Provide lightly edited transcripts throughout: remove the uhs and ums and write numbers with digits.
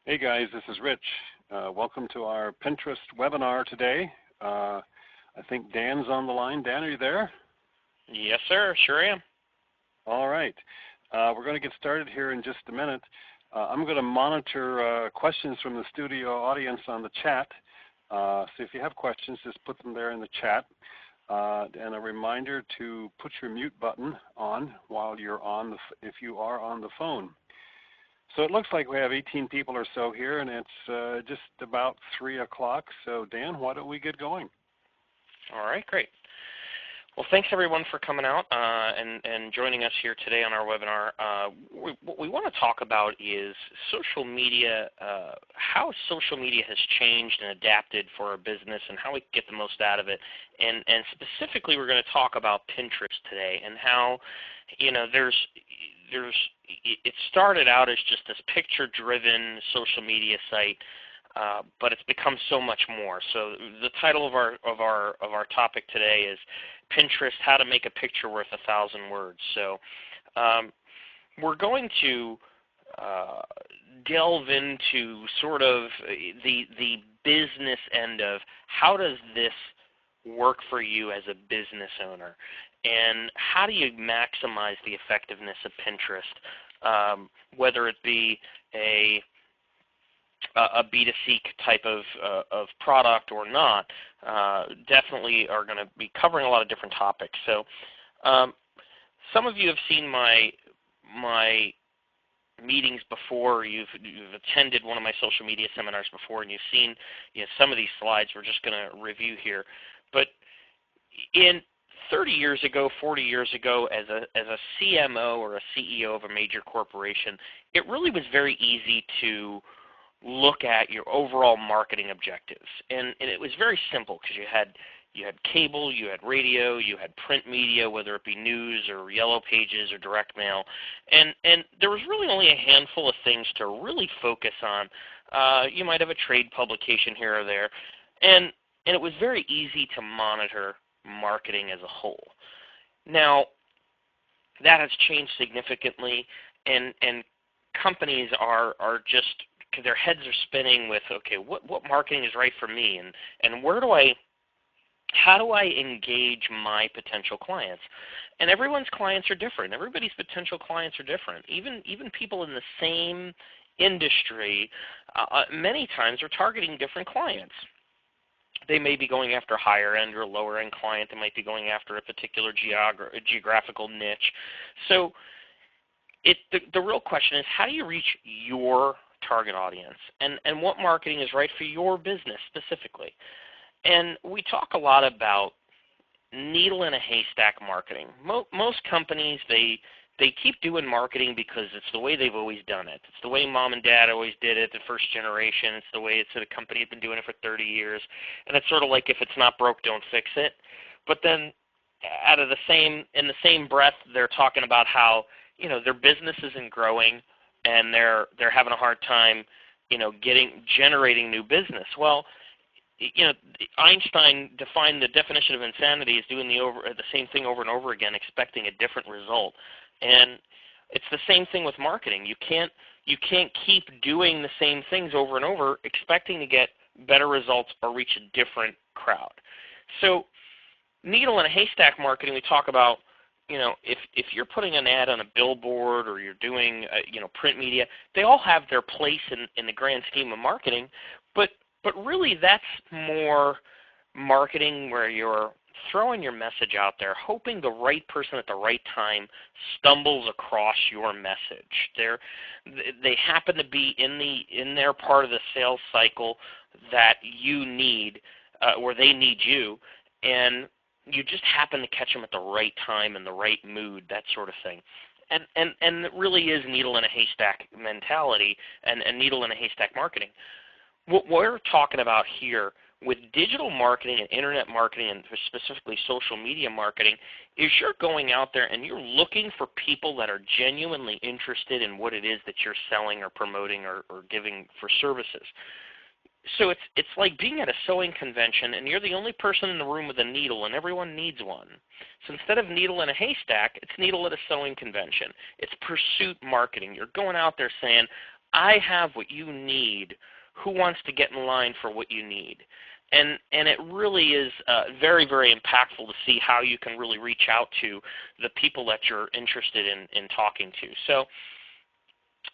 Hey guys, this is Rich. Welcome to our Pinterest webinar today. I think Dan's on the line. Dan, are you there? Yes, sir. Sure am. All right. We're going to get started here in just a minute. I'm going to monitor questions from the studio audience on the chat. So if you have questions, just put them there in the chat. And a reminder to put your mute button on while you're on if you are on the phone. So it looks like we have 18 people or so here, and it's just about 3 o'clock. So Dan, why don't we get going? All right, great. Well, thanks everyone for coming out and joining us here today on our webinar. What we want to talk about is social media, how social media has changed and adapted for our business and how we can get the most out of it. And specifically, we're going to talk about Pinterest today and how, it started out as just this picture-driven social media site, but it's become so much more. So the title of our topic today is Pinterest: How to Make a Picture Worth 1,000 Words. So we're going to delve into sort of the business end of how does this work for you as a business owner, and how do you maximize the effectiveness of Pinterest, whether it be a B2C type of product or not. Definitely are going to be covering a lot of different topics. So some of you have seen my meetings before, you've attended one of my social media seminars before, and you've seen some of these slides we're just going to review here. But in 30 years ago, 40 years ago, as a CMO or a CEO of a major corporation, it really was very easy to look at your overall marketing objectives. And it was very simple because you had cable, you had radio, you had print media, whether it be news or yellow pages or direct mail. And there was really only a handful of things to really focus on. You might have a trade publication here or there. And it was very easy to monitor marketing as a whole. Now, that has changed significantly, and companies are just, their heads are spinning with, okay, what marketing is right for me, and how do I engage my potential clients? And everyone's clients are different. Everybody's potential clients are different. Even people in the same industry, many times are targeting different clients. They may be going after a higher end or lower end client. They might be going after a particular geographical niche. So the real question is, how do you reach your target audience, and what marketing is right for your business specifically? And we talk a lot about needle-in-a-haystack marketing. Most companies, they keep doing marketing because it's the way they've always done it. It's the way mom and dad always did it, the first generation. It's the way the company has been doing it for 30 years. And it's sort of like, if it's not broke, don't fix it. But then in the same breath, they're talking about how, their business isn't growing and they're having a hard time, generating new business. Well, Einstein defined the definition of insanity as doing the same thing over and over again, expecting a different result. And it's the same thing with marketing. You can't keep doing the same things over and over, expecting to get better results or reach a different crowd. So needle-in-a-haystack marketing, we talk about, if you're putting an ad on a billboard or you're doing, print media, they all have their place in the grand scheme of marketing, but really that's more marketing where you're throwing your message out there, hoping the right person at the right time stumbles across your message. They happen to be in their part of the sales cycle that you need, where they need you, and you just happen to catch them at the right time and the right mood, that sort of thing. And it really is needle-in-a-haystack mentality and needle-in-a-haystack marketing. What we're talking about here with digital marketing and internet marketing, and specifically social media marketing, is you're going out there and you're looking for people that are genuinely interested in what it is that you're selling or promoting or giving for services. So it's like being at a sewing convention and you're the only person in the room with a needle and everyone needs one. So instead of needle in a haystack, it's needle at a sewing convention. It's pursuit marketing. You're going out there saying, I have what you need. Who wants to get in line for what you need? And it really is very, very impactful to see how you can really reach out to the people that you're interested in talking to. So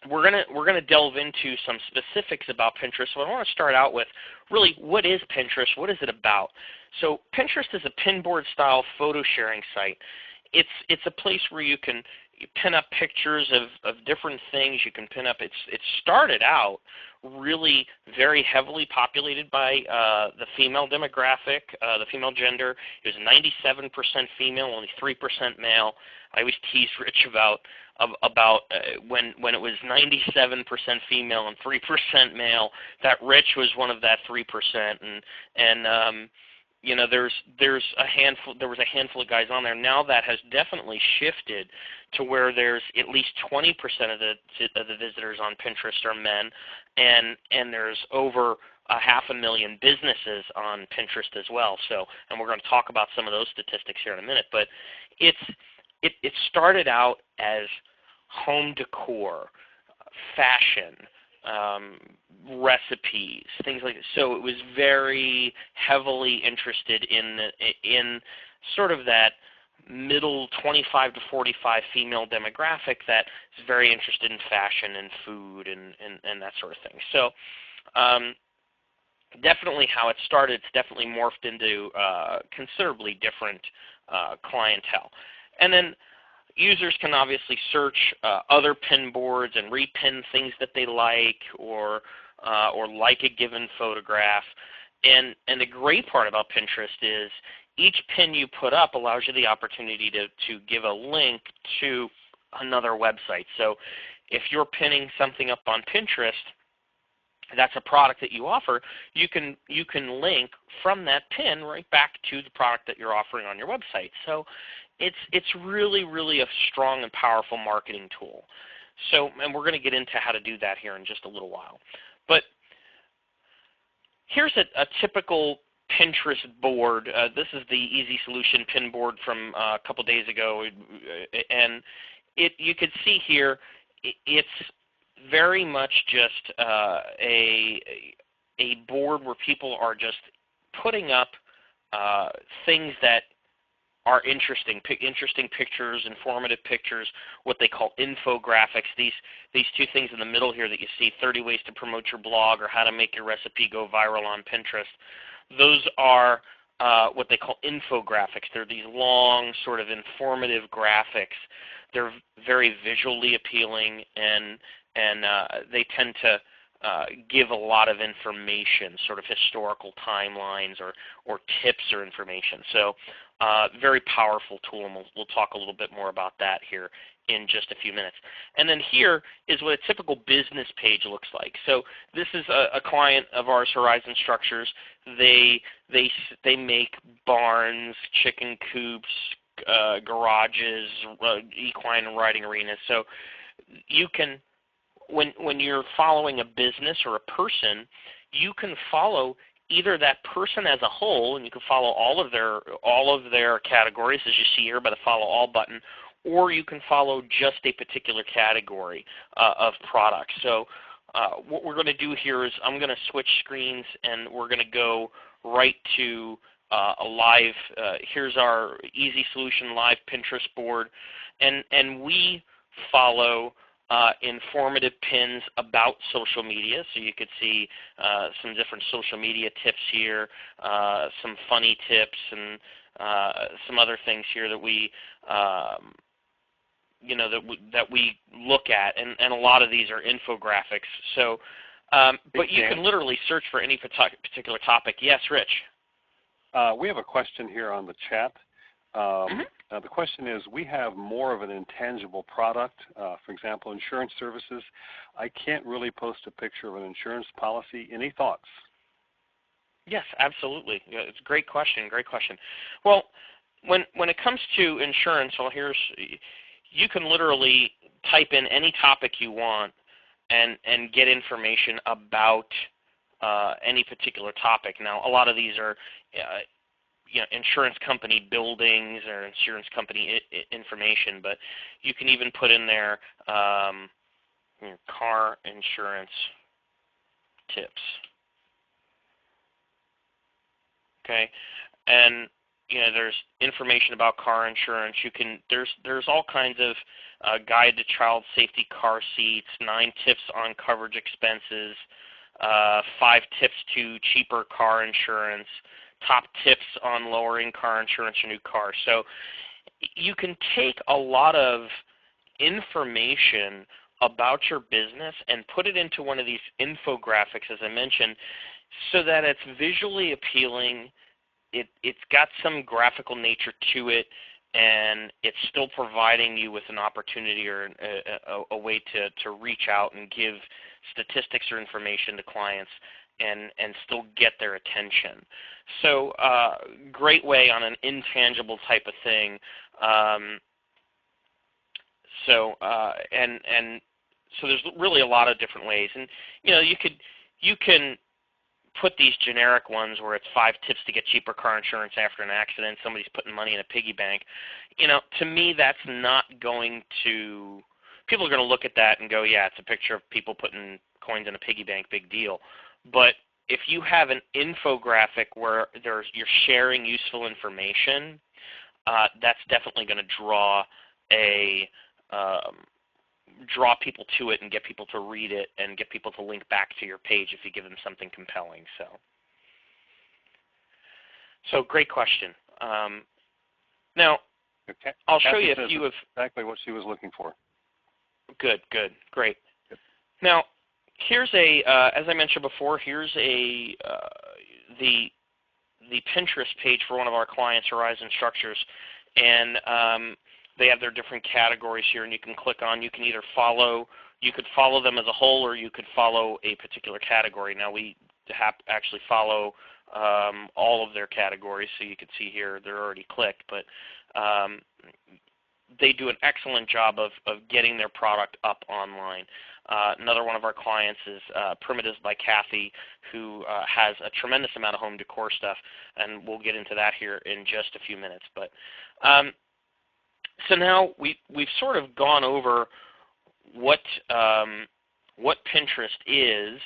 we're gonna delve into some specifics about Pinterest. So I want to start out with really, what is Pinterest? What is it about? So Pinterest is a pinboard style photo sharing site. It's a place where you can pin up pictures of different things. You can pin up. It started out really very heavily populated by the female demographic, the female gender. It was 97% female, only 3% male. I always tease Rich about when it was 97% female and 3% male, that Rich was one of that 3%, and you know, there was a handful of guys on there. Now that has definitely shifted to where there's at least 20% of the visitors on Pinterest are men, and there's over 500,000 businesses on Pinterest as well. So, and we're going to talk about some of those statistics here in a minute. But it started out as home decor, fashion, recipes, things like that. So it was very heavily interested in sort of that middle 25 to 45 female demographic that is very interested in fashion and food and that sort of thing. So definitely how it started, it's definitely morphed into considerably different clientele. And then users can obviously search other pin boards and repin things that they like, or like a given photograph. And the great part about Pinterest is each pin you put up allows you the opportunity to give a link to another website. So if you're pinning something up on Pinterest, that's a product that you offer, you can link from that pin right back to the product that you're offering on your website. So it's really, really a strong and powerful marketing tool. So, and we're going to get into how to do that here in just a little while. But here's a typical Pinterest board. This is the EZSolution pin board from a couple days ago, and you could see here it's very much just a board where people are just putting up things that are interesting pictures, informative pictures, what they call infographics. These two things in the middle here that you see, 30 ways to promote your blog or how to make your recipe go viral on Pinterest. Those are what they call infographics. They're these long sort of informative graphics. They're very visually appealing, and they tend to give a lot of information, sort of historical timelines or tips or information. So very powerful tool, and we'll talk a little bit more about that here in just a few minutes. And then here is what a typical business page looks like. So this is a client of ours, Horizon Structures. They make barns, chicken coops, garages, equine riding arenas. So you can, when you're following a business or a person, you can follow either that person as a whole, and you can follow all of their categories, as you see here by the Follow All button, or you can follow just a particular category of products. So what we're going to do here is I'm going to switch screens, and we're going to go right to a live. Here's our EZSolution live Pinterest board, and we follow informative pins about social media. So you could see some different social media tips here, some funny tips, and some other things here that we that we look at, and a lot of these are infographics. So, but you can literally search for any particular topic. Yes, Rich. We have a question here on the chat. The question is, we have more of an intangible product, for example, insurance services. I can't really post a picture of an insurance policy. Any thoughts? Yes, absolutely. Yeah, it's a great question. Great question. Well, when it comes to insurance, well, you can literally type in any topic you want and get information about any particular topic. Now, a lot of these are insurance company buildings or insurance company information, but you can even put in there car insurance tips. Okay, and there's information about car insurance. There's all kinds of guide to child safety car seats, 9 tips on coverage expenses, 5 tips to cheaper car insurance, top tips on lowering car insurance for new cars. So you can take a lot of information about your business and put it into one of these infographics, as I mentioned, so that it's visually appealing. It's got some graphical nature to it, and it's still providing you with an opportunity or a way to reach out and give statistics or information to clients and still get their attention. So great way on an intangible type of thing. So there's really a lot of different ways, and you can put these generic ones where it's 5 tips to get cheaper car insurance after an accident. Somebody's putting money in a piggy bank. To me, that's not going to. People are going to look at that and go, yeah, it's a picture of people putting coins in a piggy bank, big deal. But if you have an infographic where you're sharing useful information, that's definitely going to draw people to it and get people to read it and get people to link back to your page if you give them something compelling. So great question. Now, okay. I'll show you a few of exactly what she was looking for. Good, great. Good. Now, here's as I mentioned before, here's the Pinterest page for one of our clients, Horizon Structures, and they have their different categories here, and you can click on. You can either follow them as a whole, or you could follow a particular category. Now we actually follow all of their categories, so you can see here they're already clicked, but they do an excellent job of getting their product up online. Another one of our clients is Primitives by Kathy, who has a tremendous amount of home decor stuff, and we'll get into that here in just a few minutes. But so now we've sort of gone over what Pinterest is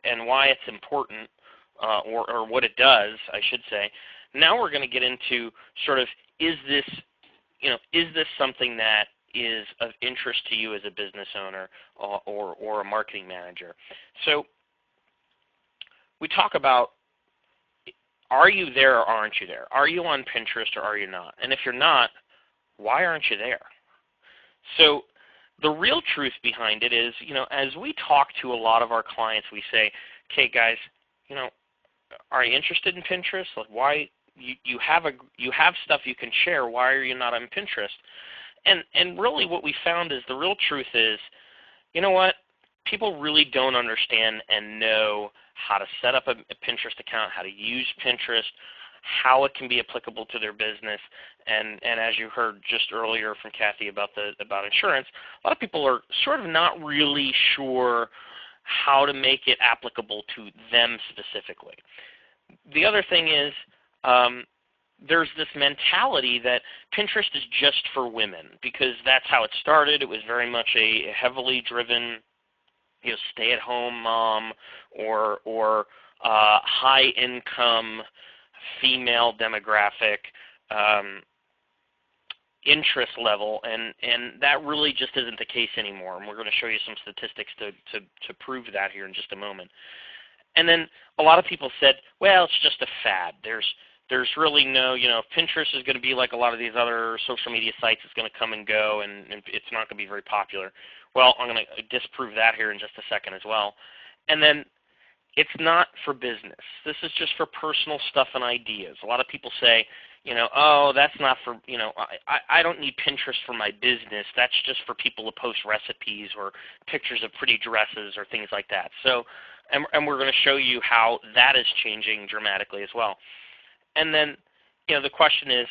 and why it's important, or what it does, I should say. Now we're going to get into sort of, is this something that is of interest to you as a business owner or a marketing manager? So we talk about, are you there or aren't you there? Are you on Pinterest or are you not? And if you're not, why aren't you there? So the real truth behind it is, as we talk to a lot of our clients, we say, okay, guys, are you interested in Pinterest? Like, why you have stuff you can share. Why are you not on Pinterest? And really what we found is the real truth is, people really don't understand and know how to set up a Pinterest account, how to use Pinterest, how it can be applicable to their business. And as you heard just earlier from Kathy about insurance, a lot of people are sort of not really sure how to make it applicable to them specifically. The other thing is, there's this mentality that Pinterest is just for women, because that's how it started. It was very much a heavily driven, stay-at-home mom or high-income female demographic interest level, and that really just isn't the case anymore. And we're going to show you some statistics to prove that here in just a moment. And then a lot of people said, well, it's just a fad. There's really no, Pinterest is going to be like a lot of these other social media sites. It's going to come and go, and it's not going to be very popular. Well, I'm going to disprove that here in just a second as well. And then it's not for business. This is just for personal stuff and ideas. A lot of people say, oh, that's not for, I don't need Pinterest for my business. That's just for people to post recipes or pictures of pretty dresses or things like that. So, and we're going to show you how that is changing dramatically as well. And then, the question is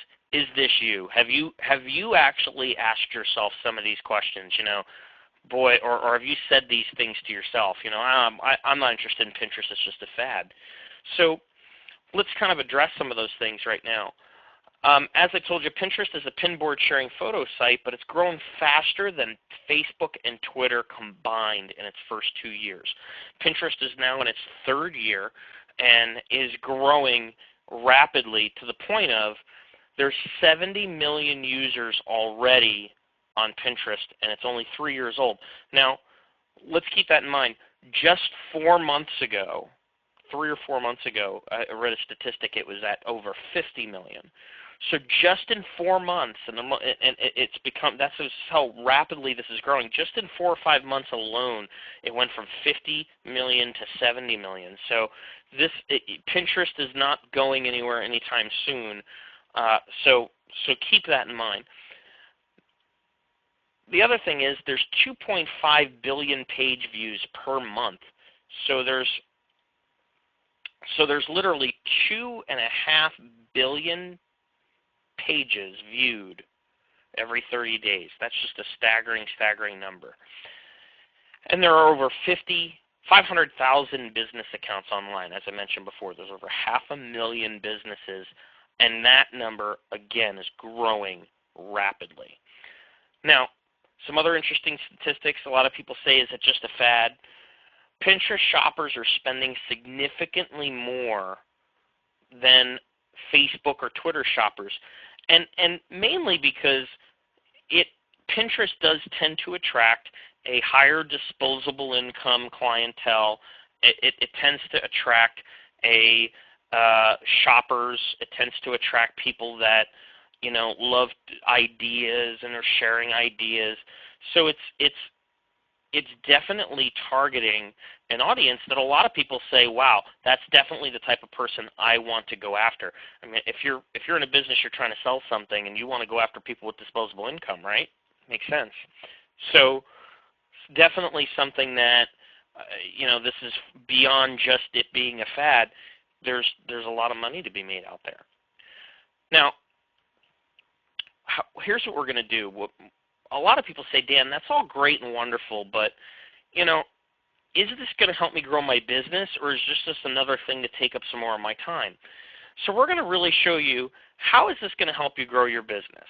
this you? Have you actually asked yourself some of these questions? Boy, or have you said these things to yourself? I'm not interested in Pinterest. It's just a fad. So let's kind of address some of those things right now. As I told you, Pinterest is a pinboard sharing photo site, but it's grown faster than Facebook and Twitter combined in its first 2 years. Pinterest is now in its third year and is growing rapidly to the point of there's 70 million users already on Pinterest, and it's only 3 years old. Now, let's keep that in mind. Just 4 months ago, 3 or 4 months ago, I read a statistic, it was at over 50 million. So just in 4 months, and it's become, that's how rapidly this is growing. Just in 4 or 5 months alone, it went from 50 million to 70 million. So Pinterest is not going anywhere anytime soon. So keep that in mind. The other thing is there's 2.5 billion page views per month. So there's literally 2.5 billion pages viewed every 30 days. That's just a staggering number. And there are over 500,000 business accounts online. As I mentioned before, there's over 500,000 businesses, and that number, again, is growing rapidly. Now, some other interesting statistics a lot of people say, is it just a fad? Pinterest shoppers are spending significantly more than Facebook or Twitter shoppers, and mainly because Pinterest does tend to attract a higher disposable income clientele. It tends to attract shoppers. It tends to attract people that love ideas and are sharing ideas. So it's definitely targeting an audience that a lot of people say, wow, that's definitely the type of person I want to go after. I mean, if you're in a business, you're trying to sell something and you want to go after people with disposable income, right? Makes sense. So definitely something that, this is beyond just it being a fad. There's a lot of money to be made out there. Now, here's what we're going to do. A lot of people say, Dan, that's all great and wonderful, but, is this going to help me grow my business, or is this just another thing to take up some more of my time? So we're going to really show you how is this going to help you grow your business.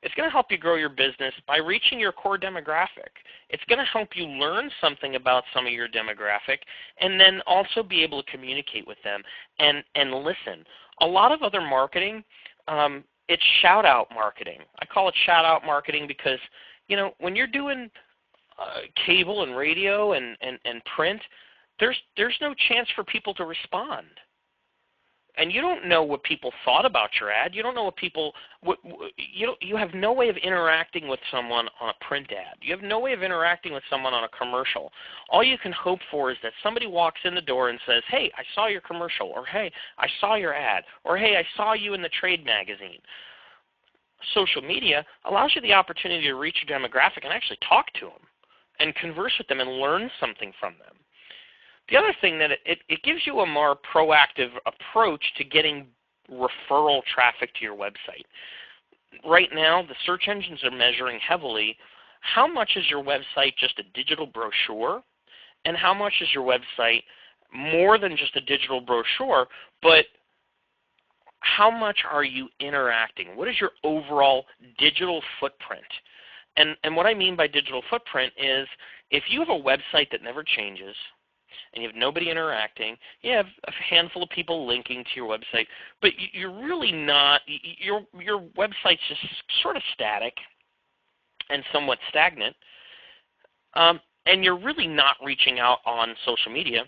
It's going to help you grow your business by reaching your core demographic. It's going to help you learn something about some of your demographic and then also be able to communicate with them and listen. A lot of other marketing, it's shout-out marketing. I call it shout-out marketing because, when you're doing cable and radio and print, there's no chance for people to respond. And you don't know what people thought about your ad. You don't know you have no way of interacting with someone on a print ad. You have no way of interacting with someone on a commercial. All you can hope for is that somebody walks in the door and says, hey, I saw your commercial, or hey, I saw your ad, or hey, I saw you in the trade magazine. Social media allows you the opportunity to reach your demographic and actually talk to them and converse with them and learn something from them. The other thing that it gives you a more proactive approach to getting referral traffic to your website. Right now, the search engines are measuring heavily how much is your website just a digital brochure, and how much is your website more than just a digital brochure, but how much are you interacting? What is your overall digital footprint? And what I mean by digital footprint is if you have a website that never changes, and you have nobody interacting, you have a handful of people linking to your website, but you're really not, your website's just sort of static and somewhat stagnant, and you're really not reaching out on social media,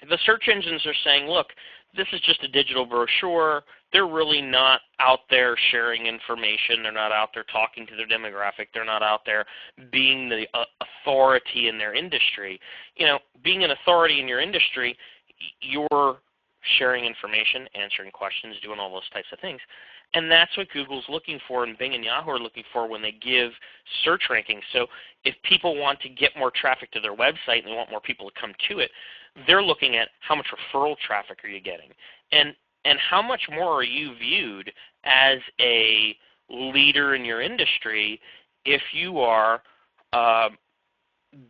the search engines are saying, look, this is just a digital brochure. They're really not out there sharing information. They're not out there talking to their demographic. They're not out there being the authority in their industry. Being an authority in your industry, you're sharing information, answering questions, doing all those types of things. And that's what Google's looking for and Bing and Yahoo are looking for when they give search rankings. So if people want to get more traffic to their website and they want more people to come to it, they're looking at how much referral traffic are you getting, and how much more are you viewed as a leader in your industry if you are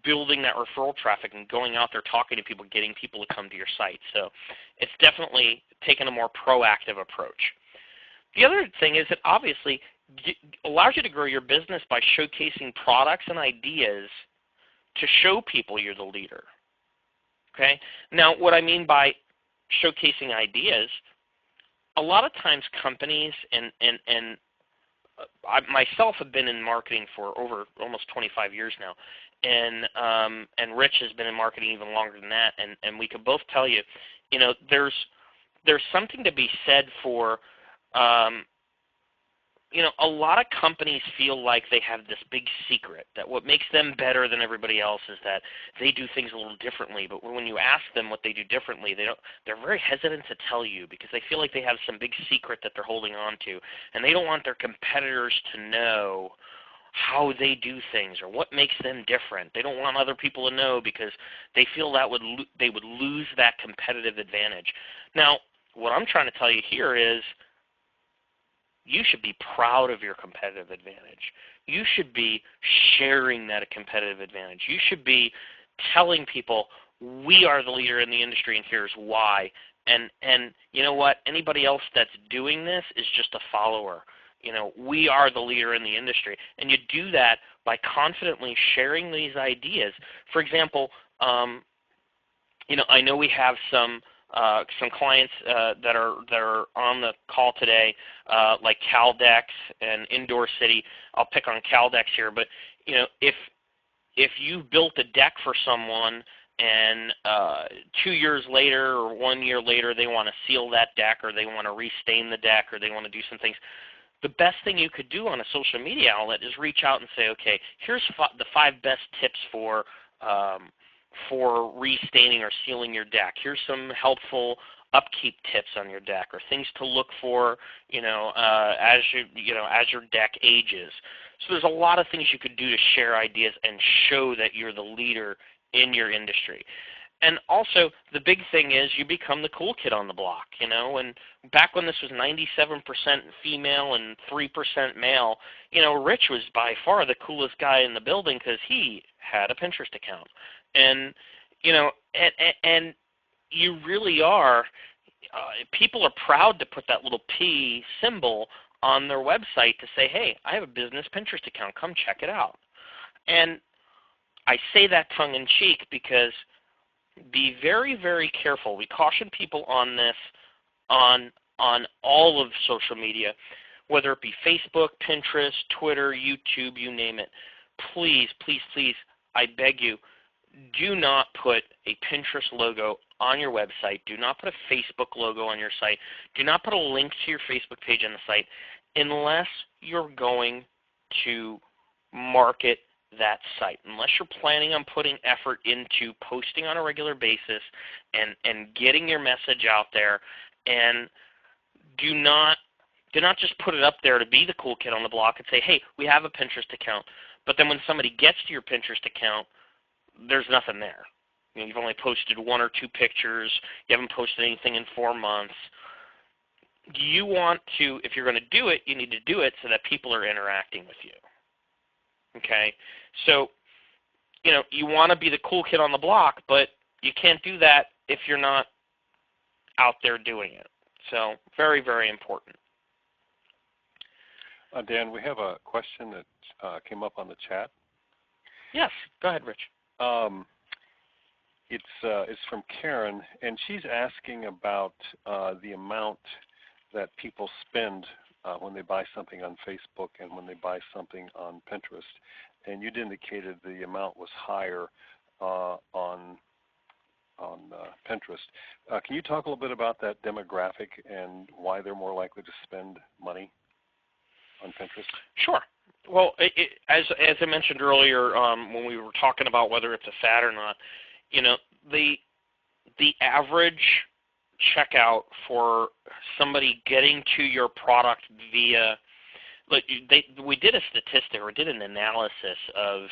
building that referral traffic and going out there talking to people, getting people to come to your site. So it's definitely taken a more proactive approach. The other thing is it obviously allows you to grow your business by showcasing products and ideas to show people you're the leader. Okay? Now, what I mean by showcasing ideas, a lot of times companies and I myself have been in marketing for over almost 25 years now, and Rich has been in marketing even longer than that, and we could both tell you, there's something to be said for a lot of companies feel like they have this big secret, that what makes them better than everybody else is that they do things a little differently. But when you ask them what they do differently, they're very hesitant to tell you because they feel like they have some big secret that they're holding on to, and they don't want their competitors to know how they do things or what makes them different. They don't want other people to know because they feel that they would lose that competitive advantage. Now, what I'm trying to tell you here is you should be proud of your competitive advantage. You should be sharing that competitive advantage. You should be telling people, we are the leader in the industry and here's why. And you know what? Anybody else that's doing this is just a follower. We are the leader in the industry. And you do that by confidently sharing these ideas. For example, I know we have some clients that are on the call today, like Caldex and Indoor City. I'll pick on Caldex here, but if you built a deck for someone and 2 years later or 1 year later they want to seal that deck or they want to restain the deck or they want to do some things, the best thing you could do on a social media outlet is reach out and say, okay, here's the 5 best tips for restaining or sealing your deck. Here's some helpful upkeep tips on your deck or things to look for, as your deck ages. So there's a lot of things you could do to share ideas and show that you're the leader in your industry. And also, the big thing is you become the cool kid on the block, and back when this was 97% female and 3% male, Rich was by far the coolest guy in the building because he had a Pinterest account. And, and you really are, people are proud to put that little P symbol on their website to say, hey, I have a business Pinterest account, come check it out. And I say that tongue in cheek because be very, very careful. We caution people on this on all of social media, whether it be Facebook, Pinterest, Twitter, YouTube, you name it. Please, please, please, I beg you, do not put a Pinterest logo on your website. Do not put a Facebook logo on your site. Do not put a link to your Facebook page on the site unless you're going to market that site, unless you're planning on putting effort into posting on a regular basis and getting your message out there. And do not just put it up there to be the cool kid on the block and say, hey, we have a Pinterest account. But then when somebody gets to your Pinterest account, there's nothing there. You've only posted 1 or 2 pictures. You haven't posted anything in 4 months. You want to, if you're going to do it, you need to do it so that people are interacting with you. Okay? So, you want to be the cool kid on the block, but you can't do that if you're not out there doing it. So, very, very important. Dan, we have a question that came up on the chat. Yes, go ahead, Rich. It's from Karen, and she's asking about the amount that people spend when they buy something on Facebook and when they buy something on Pinterest. And you'd indicated the amount was higher on Pinterest. Can you talk a little bit about that demographic and why they're more likely to spend money on Pinterest? Sure. Well, as I mentioned earlier when we were talking about whether it's a fad or not, the average checkout for somebody getting to your product via, we did a statistic or did an analysis of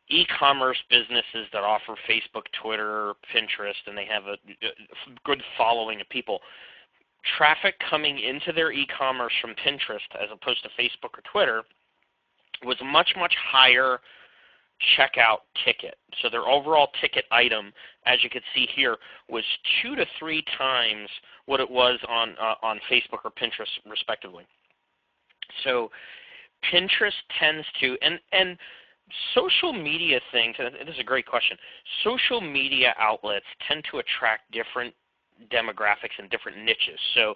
e-commerce businesses that offer Facebook, Twitter, Pinterest, and they have a good following of people. Traffic coming into their e-commerce from Pinterest as opposed to Facebook or Twitter was much, much higher checkout ticket. So their overall ticket item, as you can see here, was 2 to 3 times what it was on Facebook or Pinterest, respectively. So Pinterest tends to, and social media things, and this is a great question, social media outlets tend to attract different demographics and different niches. So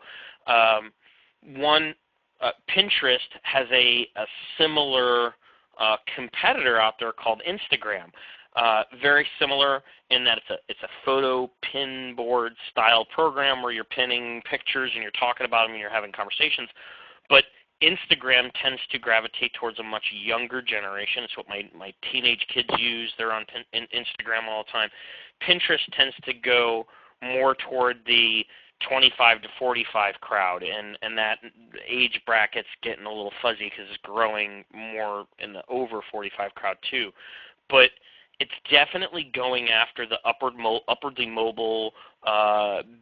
Pinterest has a similar competitor out there called Instagram. Very similar in that it's a photo pin board style program where you're pinning pictures and you're talking about them and you're having conversations. But Instagram tends to gravitate towards a much younger generation. It's what my teenage kids use. They're on Instagram all the time. Pinterest tends to go more toward the 25 to 45 crowd, and that age bracket's getting a little fuzzy because it's growing more in the over 45 crowd too. But it's definitely going after the upwardly mobile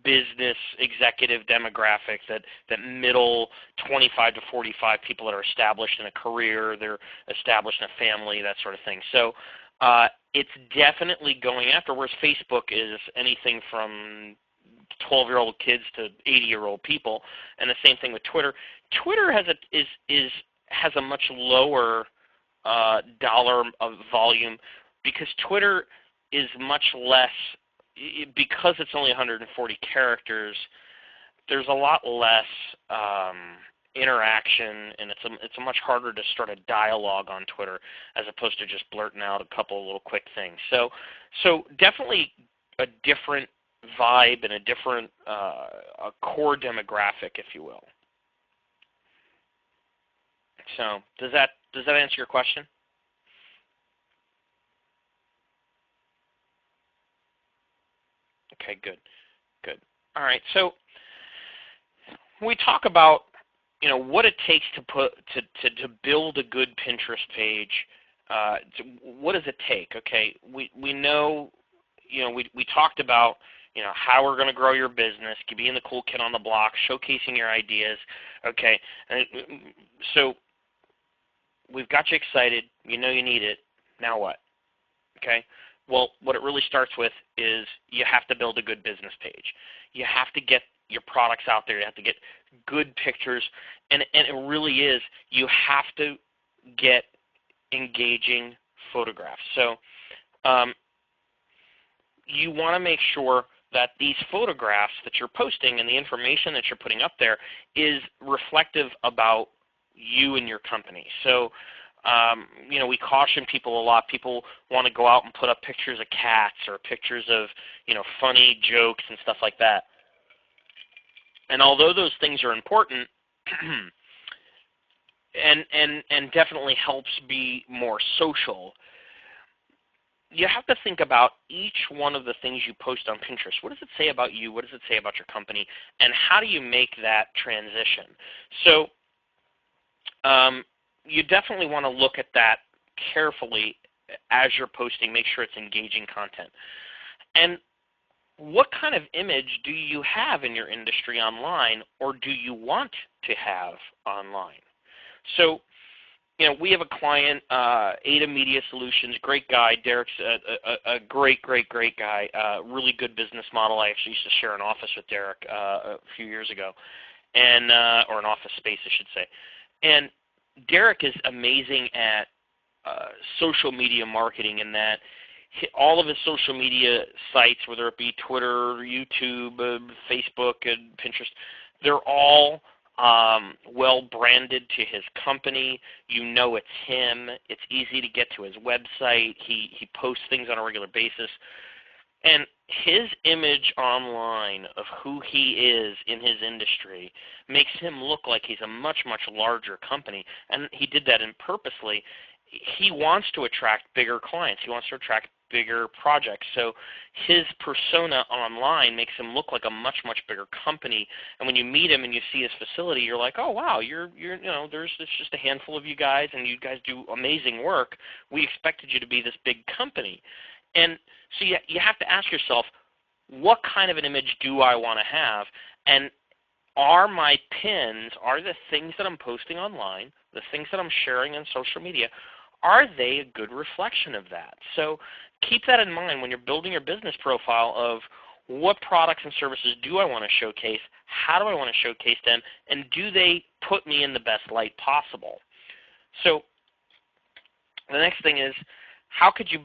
business executive demographics, that middle 25 to 45 people that are established in a career, they're established in a family, that sort of thing. So it's definitely going after, whereas Facebook is anything from 12-year-old kids to 80-year-old people, and the same thing with Twitter. Twitter has a much lower dollar of volume, because Twitter is much less, because it's only 140 characters, there's a lot less interaction, and it's a much harder to start a dialogue on Twitter as opposed to just blurting out a couple of little quick things. So definitely a different vibe and a different a core demographic, if you will. So does that answer your question? Okay, good. All right, so when we talk about what it takes to build a good Pinterest page, what does it take? Okay, we know, we talked about how we're going to grow your business, being the cool kid on the block, showcasing your ideas. Okay, so we've got you excited. You need it. Now what? Okay. Well, what it really starts with is you have to build a good business page. You have to get your products out there. You have to get good pictures, and it really is, you have to get engaging photographs. So you want to make sure that these photographs that you're posting and the information that you're putting up there is reflective about you and your company. So we caution people a lot. People want to go out and put up pictures of cats or pictures of, funny jokes and stuff like that. And although those things are important and definitely helps be more social, you have to think about each one of the things you post on Pinterest. What does it say about you? What does it say about your company? And how do you make that transition? So you definitely want to look at that carefully as you're posting. Make sure it's engaging content. And what kind of image do you have in your industry online, or do you want to have online? So, we have a client, EZSolution, great guy. Derek's a great guy, really good business model. I actually used to share an office with Derek a few years ago, and or an office space, I should say. And Derek is amazing at social media marketing, in that all of his social media sites, whether it be Twitter, YouTube, Facebook, and Pinterest, they're all well branded to his company. It's him. It's easy to get to his website. He posts things on a regular basis. And his image online of who he is in his industry makes him look like he's a much, much larger company. And he did that purposely. He wants to attract bigger clients. He wants to attract bigger projects. So his persona online makes him look like a much, much bigger company. And when you meet him and you see his facility, you're like, oh wow, there's just a handful of you guys, and you guys do amazing work. We expected you to be this big company. And so you have to ask yourself, what kind of an image do I want to have? And are my pins, are the things that I'm posting online, the things that I'm sharing on social media, are they a good reflection of that? So keep that in mind when you're building your business profile of what products and services do I want to showcase, how do I want to showcase them, and do they put me in the best light possible? So the next thing is, how could you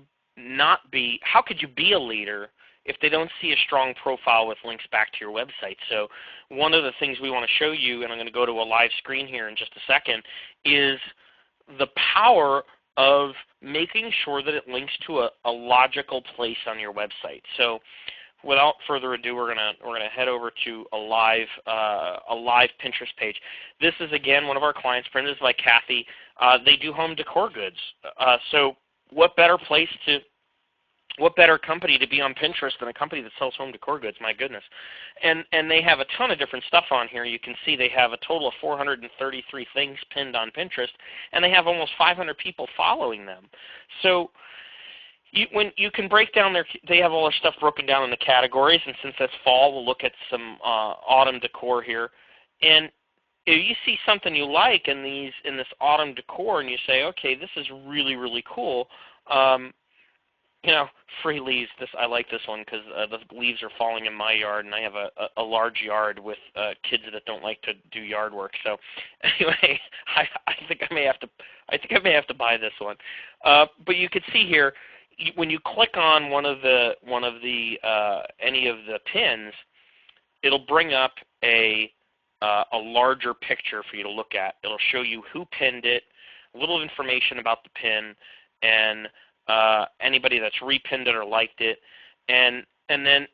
be a leader if they don't see a strong profile with links back to your website? So one of the things we want to show you, and I'm going to go to a live screen here in just a second, is the power of making sure that it links to a logical place on your website. So without further ado, we're gonna head over to a live Pinterest page. This is again one of our clients, printed by Kathy. They do home decor goods. So what better company to be on Pinterest than a company that sells home decor goods? My goodness. And they have a ton of different stuff on here. You can see they have a total of 433 things pinned on Pinterest, and they have almost 500 people following them. So when you can break down they have all their stuff broken down into categories, and since that's fall, we'll look at some autumn decor here. And if you see something you like in this autumn decor, and you say, okay, this is really, really cool. Free leaves. I like this one because the leaves are falling in my yard, and I have a large yard with kids that don't like to do yard work. So anyway, I think I may have to buy this one. But you can see here, when you click on any of the pins, it'll bring up a larger picture for you to look at. It'll show you who pinned it, a little information about the pin, and anybody that's repinned it or liked it, and then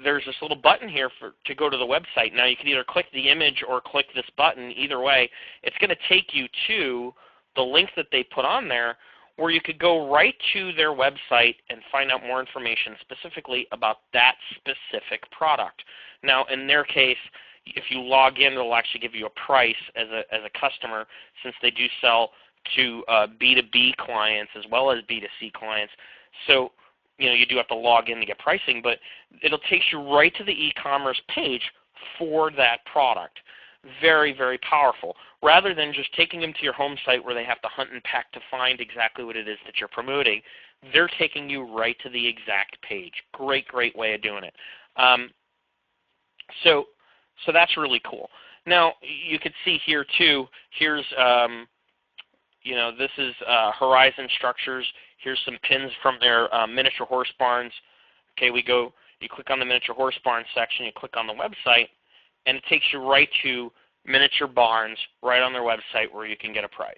there's this little button here to go to the website. Now you can either click the image or click this button. Either way, it's going to take you to the link that they put on there, where you could go right to their website and find out more information specifically about that specific product. Now, in their case, if you log in, it'll actually give you a price as a customer, since they do sell to B2B clients as well as B2C clients. So, you do have to log in to get pricing, but it'll take you right to the e-commerce page for that product. Very, very powerful. Rather than just taking them to your home site where they have to hunt and peck to find exactly what it is that you're promoting, they're taking you right to the exact page. Great, great way of doing it. So that's really cool. Now, you could see here too, here's, this is Horizon Structures. Here's some pins from their miniature horse barns. Okay, you click on the miniature horse barn section, you click on the website, and it takes you right to miniature barns right on their website where you can get a price.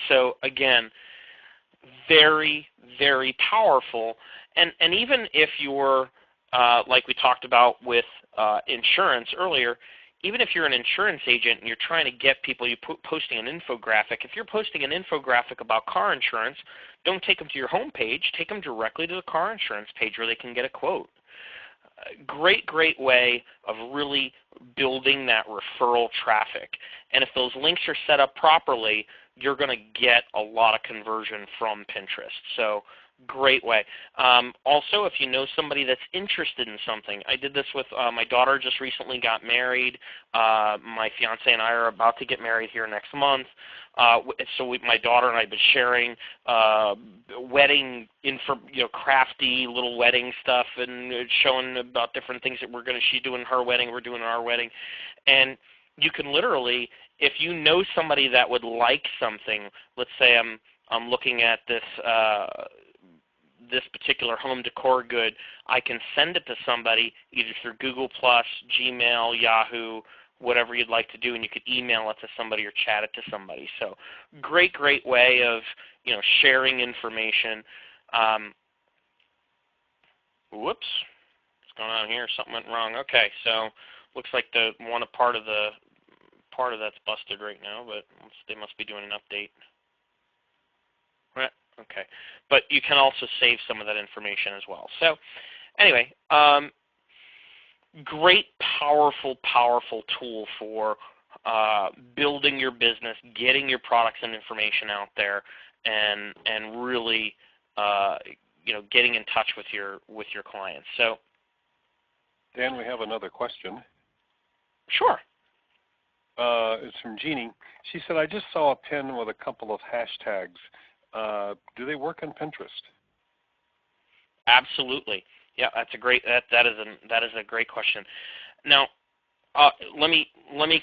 So again, very, very powerful. And even if you're, like we talked about with insurance earlier, even if you're an insurance agent and you're trying to get people, posting an infographic. If you're posting an infographic about car insurance, don't take them to your home page. Take them directly to the car insurance page where they can get a quote. Great, great way of really building that referral traffic. And if those links are set up properly, you're going to get a lot of conversion from Pinterest. So great way. Also, if you know somebody that's interested in something, I did this with my daughter just recently got married. My fiance and I are about to get married here next month. My daughter and I have been sharing wedding crafty little wedding stuff, and showing about different things that she's doing her wedding, we're doing our wedding. And you can literally, if you know somebody that would like something, let's say I'm looking at this particular home decor good, I can send it to somebody either through Google+, Gmail, Yahoo, whatever you'd like to do, and you could email it to somebody or chat it to somebody. So great, great way of sharing information. Whoops, what's going on here? Something went wrong. Okay, so looks like the part of that's busted right now, but they must be doing an update. Okay, but you can also save some of that information as well. So anyway, great, powerful, powerful tool for building your business, getting your products and information out there, and really getting in touch with your clients. So, Dan, we have another question. Sure. It's from Jeannie. She said, I just saw a pin with a couple of hashtags. do they work on Pinterest? Absolutely. Yeah, that's a great that is a great question. Now, let me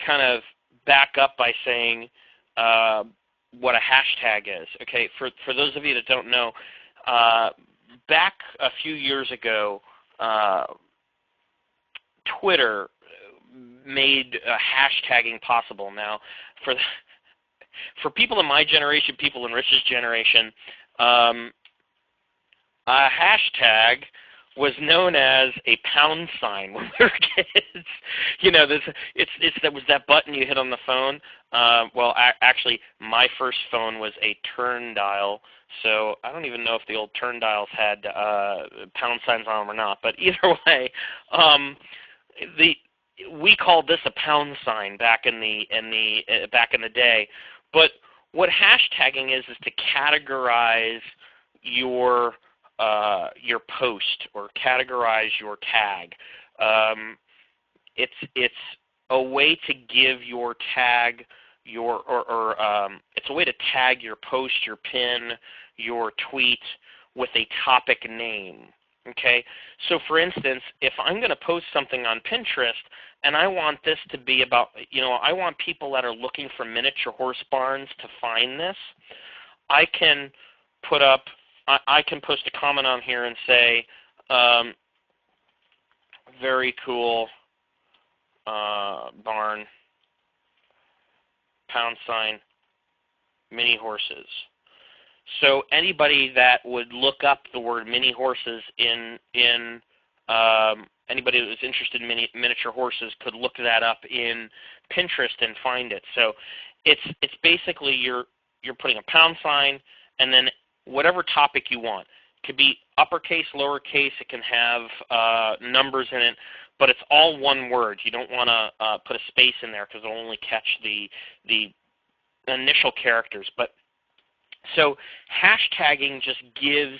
kind of back up by saying what a hashtag is. Okay, for those of you that don't know, back a few years ago, Twitter made hashtagging possible. Now, for people in my generation, people in Rich's generation, a hashtag was known as a pound sign when we were kids. You know, that was that button you hit on the phone. Well, actually, my first phone was a turn dial, so I don't even know if the old turn dials had pound signs on them or not. But either way, we called this a pound sign back in the day. But what hashtagging is to categorize your post or categorize your tag. It's a way to give your tag it's a way to tag your post, your pin, your tweet with a topic name. Okay, so for instance, if I'm going to post something on Pinterest and I want this to be about, I want people that are looking for miniature horse barns to find this, I can post a comment on here and say, very cool barn, pound sign, mini horses. So anybody that would look up the word mini horses in anybody that was interested in miniature horses could look that up in Pinterest and find it. So it's basically you're putting a pound sign and then whatever topic you want. It could be uppercase, lowercase. It can have numbers in it, but it's all one word. You don't want to put a space in there because it'll only catch the initial characters. But so hashtagging just gives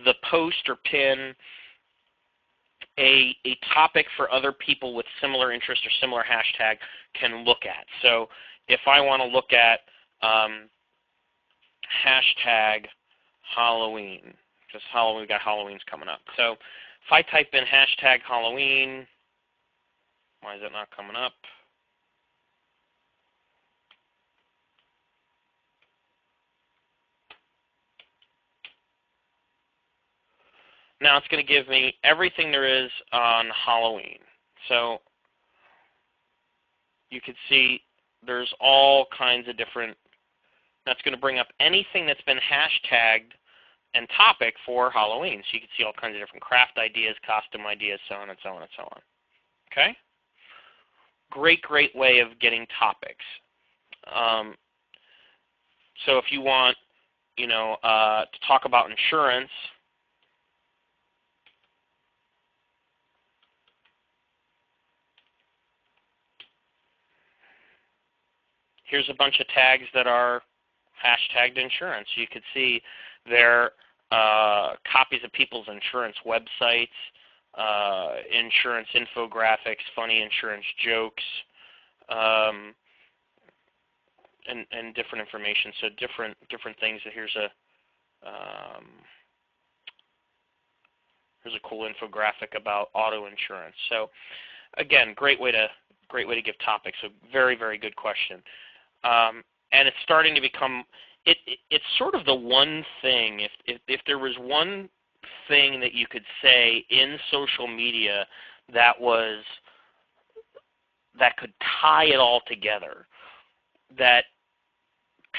the post or pin a topic for other people with similar interest or similar hashtag can look at. So if I want to look at hashtag Halloween, because we got Halloween's coming up. So if I type in hashtag Halloween, why is it not coming up? Now it's going to give me everything there is on Halloween. So you can see there's all kinds of different, that's going to bring up anything that's been hashtagged and topic for Halloween. So you can see all kinds of different craft ideas, costume ideas, so on and so on and so on. Okay? Great way of getting topics. So if you want, to talk about insurance, here's a bunch of tags that are hashtagged insurance. You could see they're copies of people's insurance websites, insurance infographics, funny insurance jokes, and different information. So different things. Here's a cool infographic about auto insurance. So again, great way to give topics. So very good question. And it's starting to become, it's sort of the one thing, if there was one thing that you could say in social media that could tie it all together, that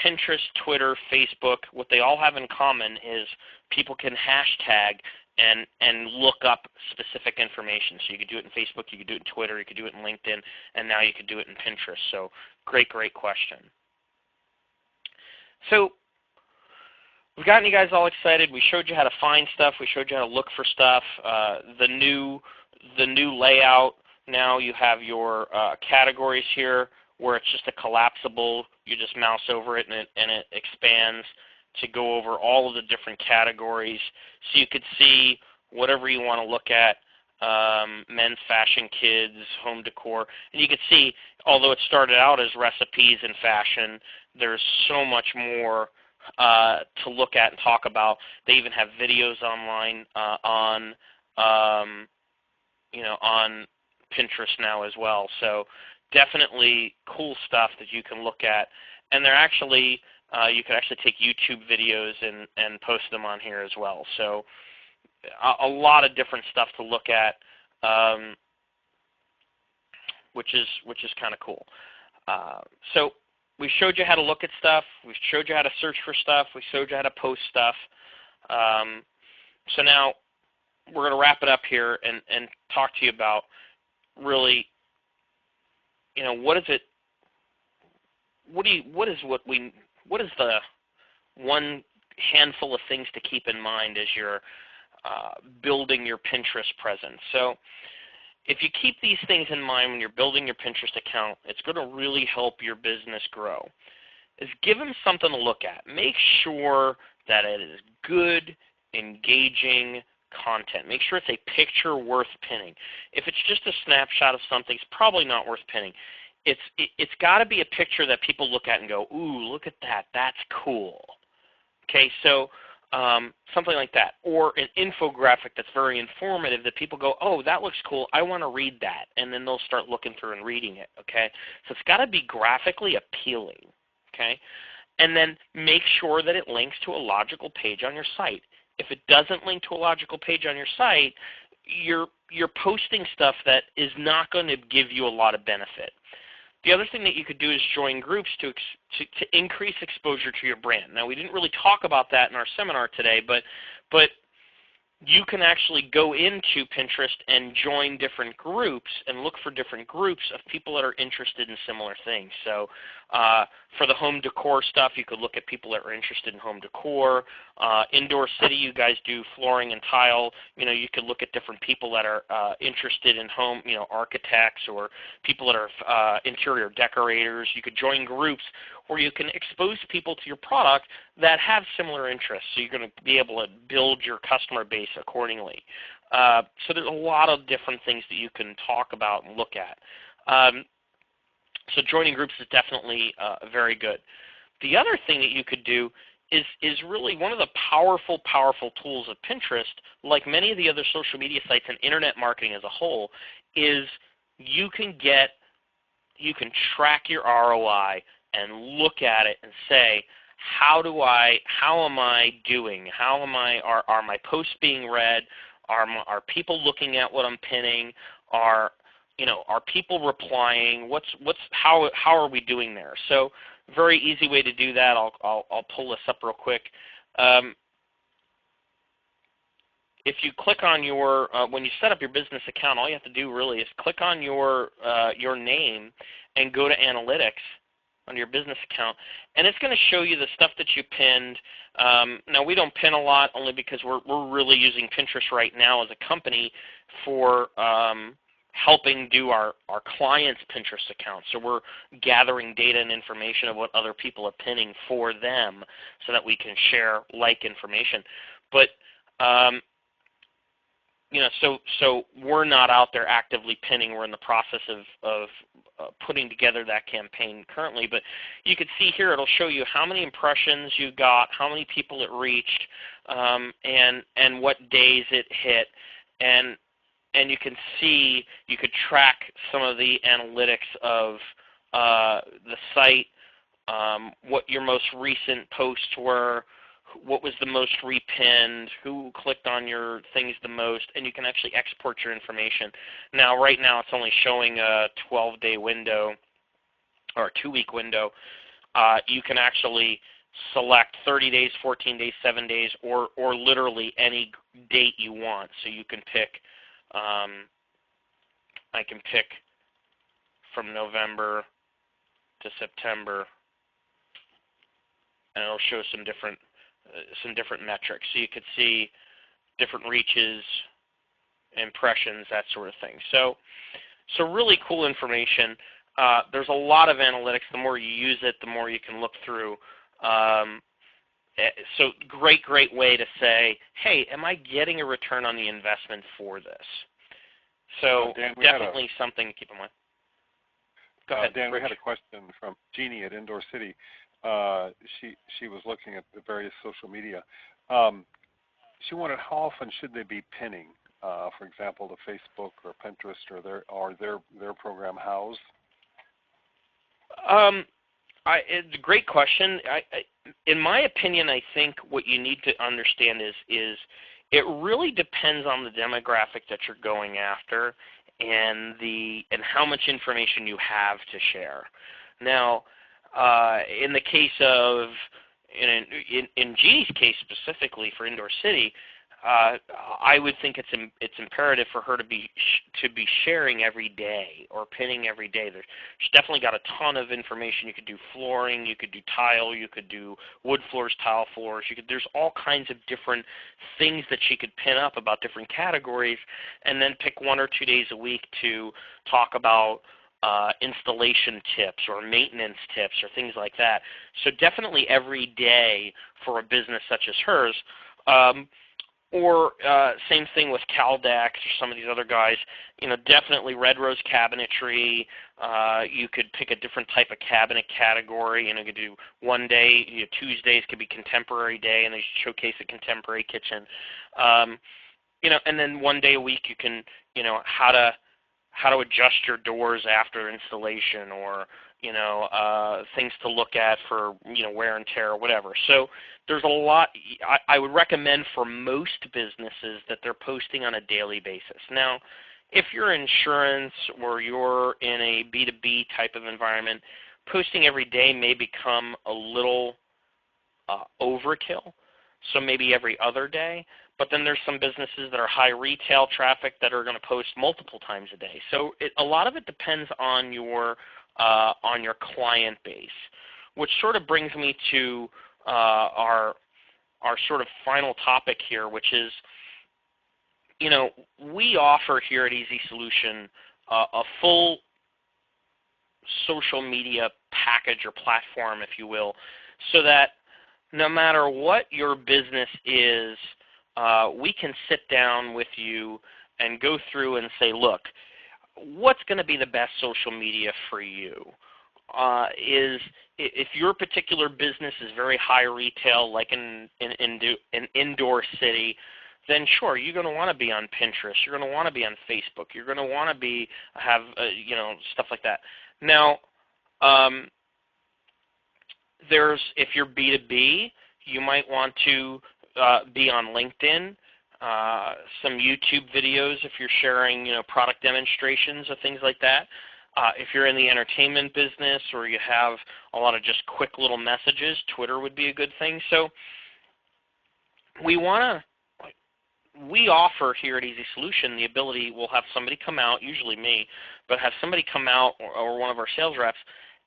Pinterest, Twitter, Facebook, what they all have in common is people can hashtag and look up specific information. So you could do it in Facebook, you could do it in Twitter, you could do it in LinkedIn, and now you could do it in Pinterest. So great question. So we've gotten you guys all excited. We showed you how to find stuff. We showed you how to look for stuff. The new layout, now you have your categories here where it's just a collapsible. You just mouse over it and it expands to go over all of the different categories. So you could see whatever you want to look at, men's fashion, kids, home decor. And you could see, although it started out as recipes and fashion, there's so much more to look at and talk about. They even have videos online on on Pinterest now as well. So definitely cool stuff that you can look at. And they're actually you can actually take YouTube videos and post them on here as well. So a lot of different stuff to look at, which is kind of cool. So we showed you how to look at stuff. We showed you how to search for stuff. We showed you how to post stuff. So now we're going to wrap it up here and talk to you about really, what is it? What is the one handful of things to keep in mind as you're building your Pinterest presence? So if you keep these things in mind when you're building your Pinterest account, it's going to really help your business grow. Is give them something to look at. Make sure that it is good, engaging content. Make sure it's a picture worth pinning. If it's just a snapshot of something, it's probably not worth pinning. It's got to be a picture that people look at and go, ooh, look at that. That's cool. Okay, so something like that. Or an infographic that's very informative that people go, oh, that looks cool. I want to read that. And then they'll start looking through and reading it. Okay, so it's got to be graphically appealing. Okay, and then make sure that it links to a logical page on your site. If it doesn't link to a logical page on your site, you're posting stuff that is not going to give you a lot of benefit. The other thing that you could do is join groups to increase exposure to your brand. Now, we didn't really talk about that in our seminar today, but you can actually go into Pinterest and join different groups and look for different groups of people that are interested in similar things. So for the home decor stuff, you could look at people that are interested in home decor. Indoor City, you guys do flooring and tile. You could look at different people that are interested in home, architects or people that are interior decorators. You could join groups where you can expose people to your product that have similar interests. So you're going to be able to build your customer base accordingly. So there's a lot of different things that you can talk about and look at. So joining groups is definitely very good. The other thing that you could do is really one of the powerful tools of Pinterest, like many of the other social media sites and internet marketing as a whole, is you can track your ROI and look at it and say, how am I doing? Are my posts being read? Are people looking at what I'm pinning? Are people replying? How are we doing there? So very easy way to do that. I'll pull this up real quick. If you click on your when you set up your business account, all you have to do really is click on your name and go to Analytics on your business account, and it's going to show you the stuff that you pinned. Now, we don't pin a lot only because we're really using Pinterest right now as a company for helping do our clients' Pinterest accounts. So we're gathering data and information of what other people are pinning for them so that we can share like information. But so we're not out there actively pinning. We're in the process of putting together that campaign currently. But you can see here, it'll show you how many impressions you got, how many people it reached, and what days it hit. And you can see, you could track some of the analytics of the site, what your most recent posts were, what was the most repinned, who clicked on your things the most, and you can actually export your information. Now, right now, it's only showing a 12-day window or a 2-week window. You can actually select 30 days, 14 days, 7 days, or literally any date you want. So you can pick, I can pick from November to September, and it'll show some different metrics. So you could see different reaches, impressions, that sort of thing. So really cool information. There's a lot of analytics. The more you use it, the more you can look through. So great way to say, hey, am I getting a return on the investment for this? So Dan, definitely something to keep in mind. Go ahead. Dan, we had a question from Jeannie at Indoor City. she was looking at the various social media. She wondered how often should they be pinning, for example, to Facebook or Pinterest or their program House. It's a great question. In my opinion, I think what you need to understand is it really depends on the demographic that you're going after and how much information you have to share. Now, in the case of in Jeannie's case specifically for Indoor City, I would think it's imperative for her to be sharing every day or pinning every day. She's definitely got a ton of information. You could do flooring, you could do tile, you could do wood floors, tile floors. There's all kinds of different things that she could pin up about different categories, and then pick 1 or 2 days a week to talk about installation tips or maintenance tips or things like that. So definitely every day for a business such as hers. Or same thing with Caldex or some of these other guys. Definitely Red Rose cabinetry. You could pick a different type of cabinet category. You could do one day. Tuesdays could be contemporary day, and they showcase a contemporary kitchen. And then one day a week you can, how to adjust your doors after installation, or things to look at for wear and tear or whatever. So there's a lot. I would recommend for most businesses that they're posting on a daily basis. Now, if you're insurance or you're in a B2B type of environment, posting every day may become a little overkill. So maybe every other day. But then there's some businesses that are high retail traffic that are going to post multiple times a day. So a lot of it depends on your client base, which sort of brings me to our sort of final topic here, which is, we offer here at EZSolution a full social media package or platform, if you will, so that no matter what your business is, we can sit down with you and go through and say, look, what's going to be the best social media for you? If your particular business is very high retail, like an Indoor City, then sure, you're going to want to be on Pinterest. You're going to want to be on Facebook. You're going to want to have stuff like that. Now, if you're B2B, you might want to be on LinkedIn, some YouTube videos if you're sharing, product demonstrations or things like that. If you're in the entertainment business or you have a lot of just quick little messages, Twitter would be a good thing. So we offer here at EZSolution the ability, we'll have somebody come out, usually me, but have somebody come out or one of our sales reps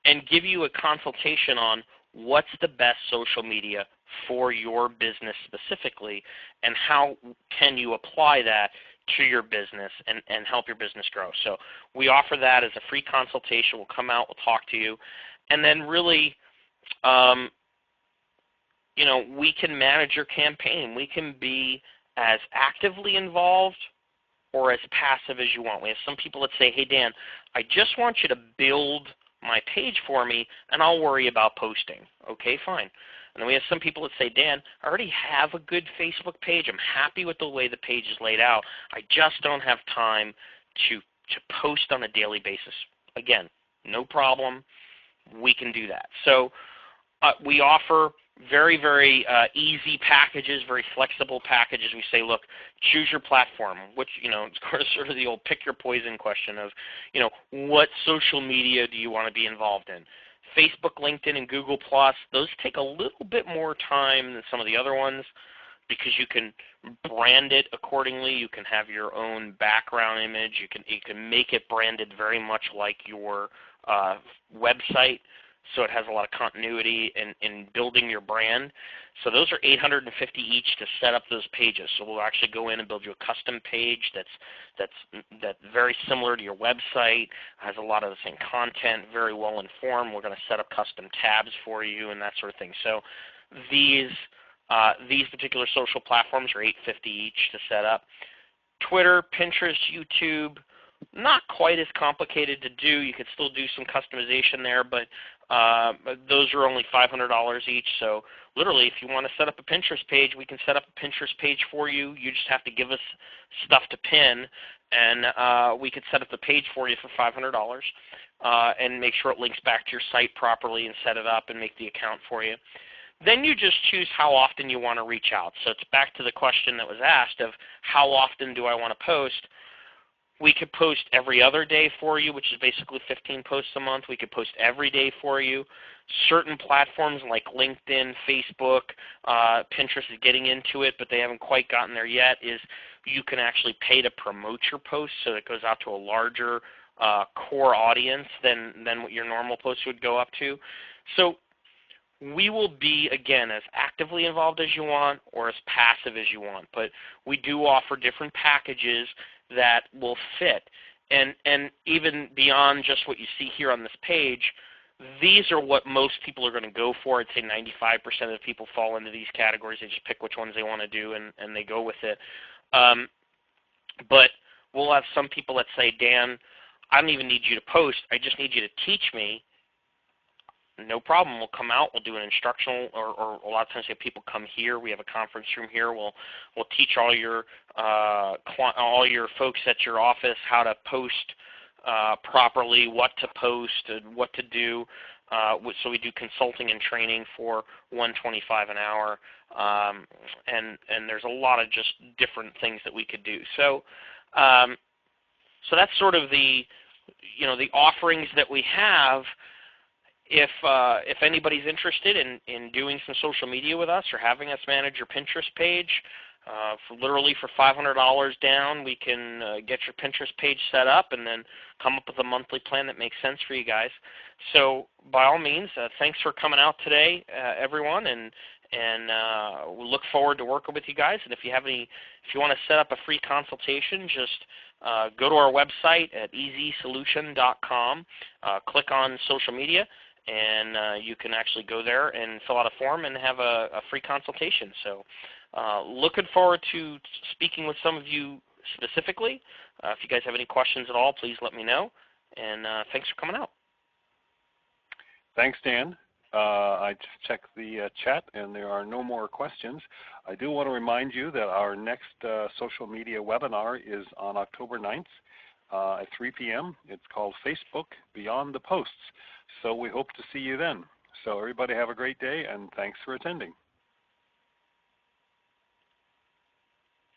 and give you a consultation on what's the best social media for your business specifically, and how can you apply that to your business and help your business grow. So we offer that as a free consultation. We'll come out, we'll talk to you, and then really, we can manage your campaign. We can be as actively involved or as passive as you want. We have some people that say, hey, Dan, I just want you to build my page for me, and I'll worry about posting. Okay, fine. And then we have some people that say, Dan, I already have a good Facebook page. I'm happy with the way the page is laid out. I just don't have time to post on a daily basis. Again, no problem. We can do that. So we offer very, very easy packages, very flexible packages. We say, look, choose your platform, which, it's sort of the old pick your poison question of, what social media do you want to be involved in? Facebook, LinkedIn, and Google+, those take a little bit more time than some of the other ones because you can brand it accordingly. You can have your own background image. You can make it branded very much like your website, so it has a lot of continuity in building your brand. So those are $850 each to set up those pages. So we'll actually go in and build you a custom page that's very similar to your website, has a lot of the same content, very well informed. We're going to set up custom tabs for you and that sort of thing. So these particular social platforms are $850 each to set up. Twitter, Pinterest, YouTube, not quite as complicated to do. You could still do some customization there, but Those are only $500 each. So literally, if you want to set up a Pinterest page, we can set up a Pinterest page for you. You just have to give us stuff to pin, and we could set up the page for you for $500 and make sure it links back to your site properly and set it up and make the account for you. Then you just choose how often you want to reach out. So it's back to the question that was asked of how often do I want to post. We could post every other day for you, which is basically 15 posts a month. We could post every day for you. Certain platforms like LinkedIn, Facebook, Pinterest is getting into it, but they haven't quite gotten there yet, is you can actually pay to promote your post so it goes out to a larger core audience than what your normal posts would go up to. So we will be, again, as actively involved as you want or as passive as you want, but we do offer different packages that will fit. And even beyond just what you see here on this page, these are what most people are going to go for. I'd say 95% of the people fall into these categories. They just pick which ones they want to do, and they go with it. But we'll have some people that say, Dan, I don't even need you to post. I just need you to teach me. No problem. We'll come out. We'll do an instructional, or a lot of times we have people come here. We have a conference room here. We'll teach all your folks at your office how to post properly, what to post, and what to do. So we do consulting and training for $125 an hour, and there's a lot of just different things that we could do. So so that's sort of the the offerings that we have. If anybody's interested in doing some social media with us or having us manage your Pinterest page, literally for $500 down, we can get your Pinterest page set up and then come up with a monthly plan that makes sense for you guys. So by all means, thanks for coming out today, everyone, and we look forward to working with you guys. And if you want to set up a free consultation, just go to our website at EZSolution.com, click on social media, and you can actually go there and fill out a form and have a free consultation. So looking forward to speaking with some of you specifically. If you guys have any questions at all, please let me know. And thanks for coming out. Thanks, Dan. I just checked the chat, and there are no more questions. I do want to remind you that our next social media webinar is on October 9th at 3 p.m. It's called Facebook Beyond the Posts. So we hope to see you then. So everybody have a great day, and thanks for attending.